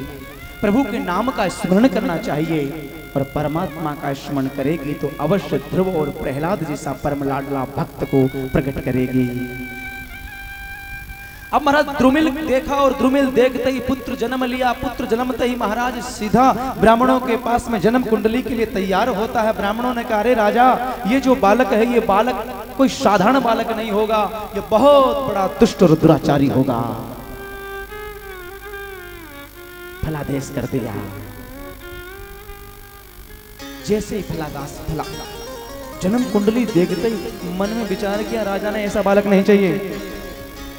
प्रभु के नाम का स्मरण करना चाहिए, और परमात्मा का स्मरण करेगी तो अवश्य ध्रुव और प्रहलाद जैसा परम लाडला भक्त को प्रकट करेगी। अब महाराज द्रुमिल देखा, और द्रुमिल देखते ही पुत्र जन्म लिया। पुत्र जन्मते ही महाराज सीधा ब्राह्मणों के पास में जन्म कुंडली के लिए तैयार होता है। ब्राह्मणों ने कहा, अरे राजा, ये जो बालक है ये बालक कोई साधारण बालक नहीं होगा, ये बहुत बड़ा दुष्ट और दुराचारी होगा। फलादेश कर दिया। जैसे ही फला जन्म कुंडली देखते ही मन में विचार किया राजा ने, ऐसा बालक नहीं चाहिए,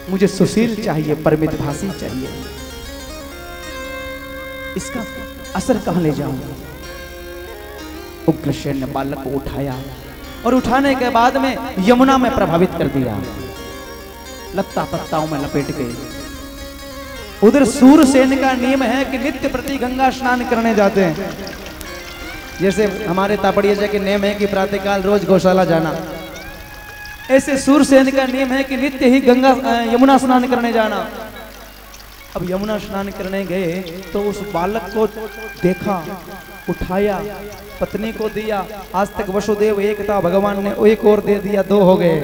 मुझे सुशील चाहिए, परमित भाषी चाहिए। इसका असर कहां ले जाऊं? उग्रसेन ने बालक को उठाया, और उठाने के बाद में यमुना में प्रभावित कर दिया, लत्ता पत्ताओं में लपेट के। उधर सूरसेन का नियम है कि नित्य प्रति गंगा स्नान करने जाते हैं। जैसे हमारे तापड़िया जी के नियम है कि प्रातःकाल रोज गौशाला जाना, ऐसे सूरसेन का नियम है कि नित्य ही गंगा यमुना स्नान करने जाना। अब यमुना स्नान करने गए तो उस बालक को देखा, उठाया, पत्नी को दिया। आज तक वसुदेव एक था, भगवान ने एक और दे दिया, 2 हो गए।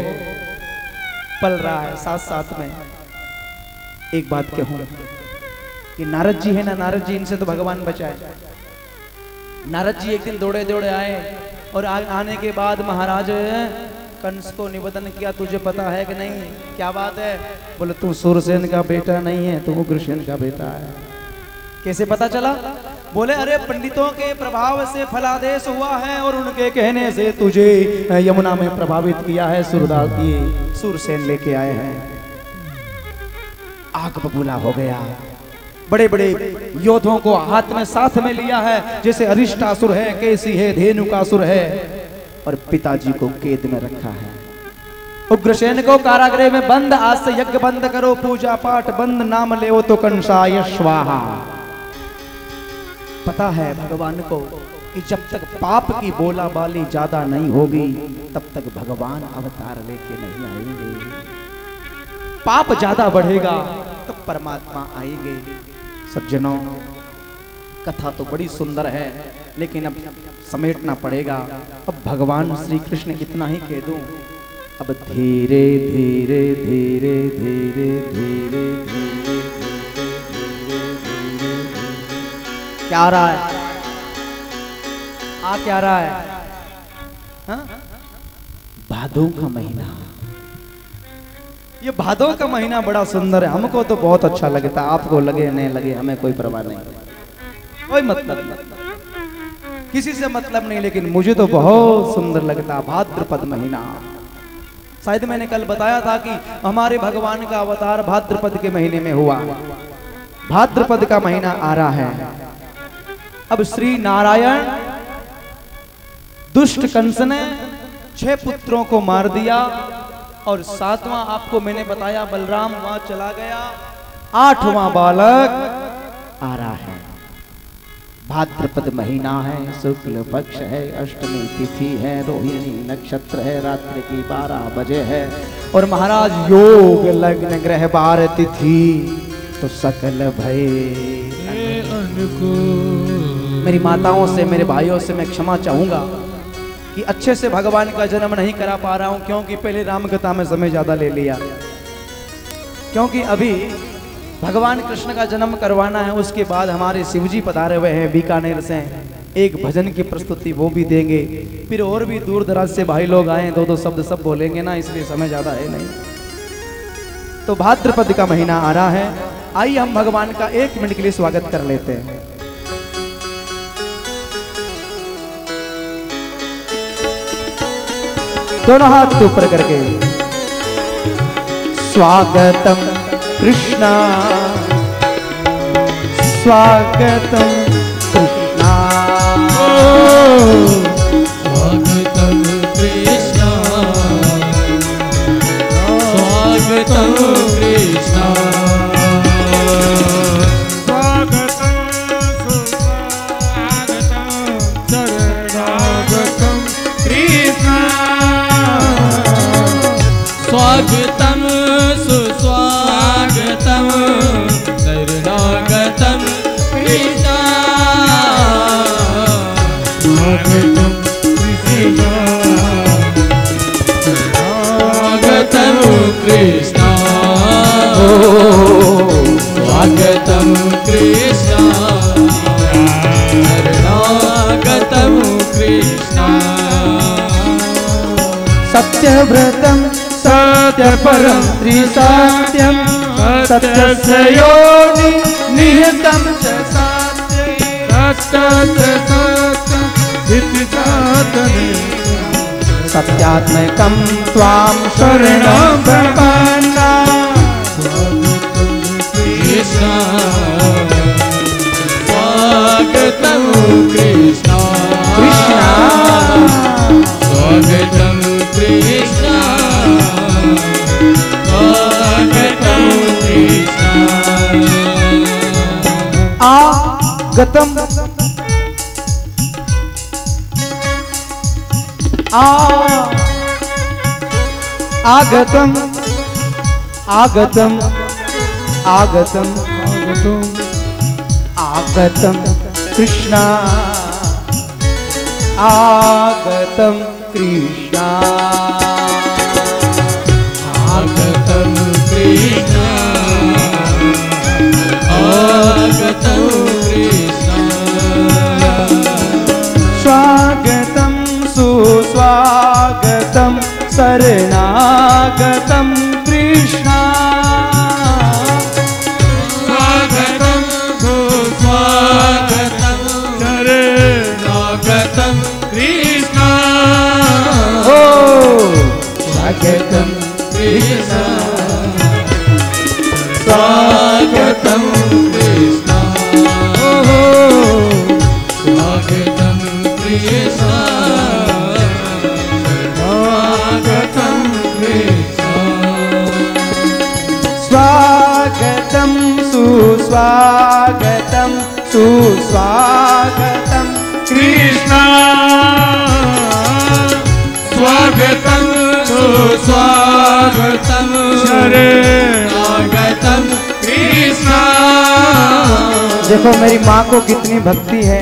पल रहा है साथ साथ में। एक बात कहूं कि नारद जी है ना, नारद जी, इनसे तो भगवान बचाए। नारद जी एक दिन दौड़े दौड़े आए, और आने के बाद महाराज कंस को निवेदन किया, तुझे पता है कि नहीं? क्या बात है? बोले, तू सूरसेन का बेटा नहीं है, तू उग्रसेन का बेटा है। कैसे पता चला? बोले, अरे पंडितों के प्रभाव से फलादेश हुआ है, और उनके कहने से तुझे यमुना में प्रभावित किया है। सूरदास ये सूरसेन लेके आए हैं। आग बबूला हो गया। बड़े बड़े योद्धाओं को हाथ में साथ में लिया है, जैसे अरिष्टासुर है, कैसी है, धेनुकासुर है, और पिताजी को कैद में रखा है। उग्रसेन को कारागृह में बंद। आज से यज्ञ बंद करो, पूजा पाठ बंद, नाम ले तो कंसाय स्वाहा। पता है भगवान को कि जब तक पाप की बोला बाली ज्यादा नहीं होगी तब तक भगवान अवतार लेके नहीं आएंगे। पाप ज्यादा बढ़ेगा तब परमात्मा आएंगे। सज्जनों, कथा तो बड़ी सुंदर है, लेकिन अब समेटना पड़ेगा। अब भगवान श्री कृष्ण इतना ही कह दूं, अब धीरे धीरे धीरे धीरे धीरे धीरे क्या आ रहा है, आ क्या रहा है? हाँ? भादों का महीना। ये भादों का महीना बड़ा सुंदर है, हमको तो बहुत अच्छा लगता है, आपको लगे नहीं लगे हमें कोई परवाह नहीं, कोई मतलब नहीं, किसी से मतलब नहीं, लेकिन मुझे तो बहुत सुंदर लगता है भाद्रपद महीना। शायद मैंने कल बताया था कि हमारे भगवान का अवतार भाद्रपद के महीने में हुआ। भाद्रपद का महीना आ रहा है। अब श्री नारायण दुष्ट कंस ने 6 पुत्रों को मार दिया और 7वां आपको मैंने बताया बलराम वहां चला गया। 8वां बालक आ रहा है। भाद्रपद महीना है, शुक्ल पक्ष है, अष्टमी तिथि है, रोहिणी नक्षत्र है, रात्रि की 12 बजे है और महाराज योग लग्न ग्रह बार तिथि तो सकल भय मेरी माताओं से, मेरे भाइयों से मैं क्षमा चाहूंगा कि अच्छे से भगवान का जन्म नहीं करा पा रहा हूं, क्योंकि पहले राम कथा में समय ज्यादा ले लिया, क्योंकि अभी भगवान कृष्ण का जन्म करवाना है। उसके बाद हमारे शिवजी पधारे हुए हैं बीकानेर से, एक भजन की प्रस्तुति वो भी देंगे, फिर और भी दूर दराज से भाई लोग आए, 2-2 शब्द सब बोलेंगे ना, इसलिए समय ज्यादा है नहीं। तो भाद्रपद का महीना आ रहा है, आइए हम भगवान का 1 मिनट के लिए स्वागत कर लेते हैं। दोनों हाथ ऊपर करके स्वागतम कृष्णा, स्वागतम कृष्णा, स्वागतम कृष्णा, स्वागतम कृष्णा, स्वागतम सुस्वागतम शरणागतम कृष्णा, स्वागतम कृष्णा, स्वागतम कृष्णा, स्वागतम कृष्णा, शरणागतम कृष्णा, सत्यव्रतम सत्यपरम त्रिसत्यम सत्यस्य योनि निहितं च सत्यात्मकं त्वां शरणं प्रपन्ना, कृष्णा, स्वागतम कृष्णा, कृष्णा, स्वागतम कृष्णा, स्वागतम कृष्णा, आगतम आगतम आगतम आगतम आगतम कृष्णा, आगतम कृष्णा, आगतम कृष्णा, आगतम कृष्णा, स्वागतम सुस्वागतम शरणागतम कृष्णा, स्वागतम सुस्वागतम शरणागतम कृष्णा, स्वागतम कृष्णा, स्वागतम कृष्णा, स्वागतम कृष्णा, स्वागतम कृष्णा, स्वागतम सुस्वागतम सुस्वागतम कृष्णा, स्वागतम सुस्वागतम शरणागतम कृष्णा, देखो मेरी माँ को कितनी भक्ति है,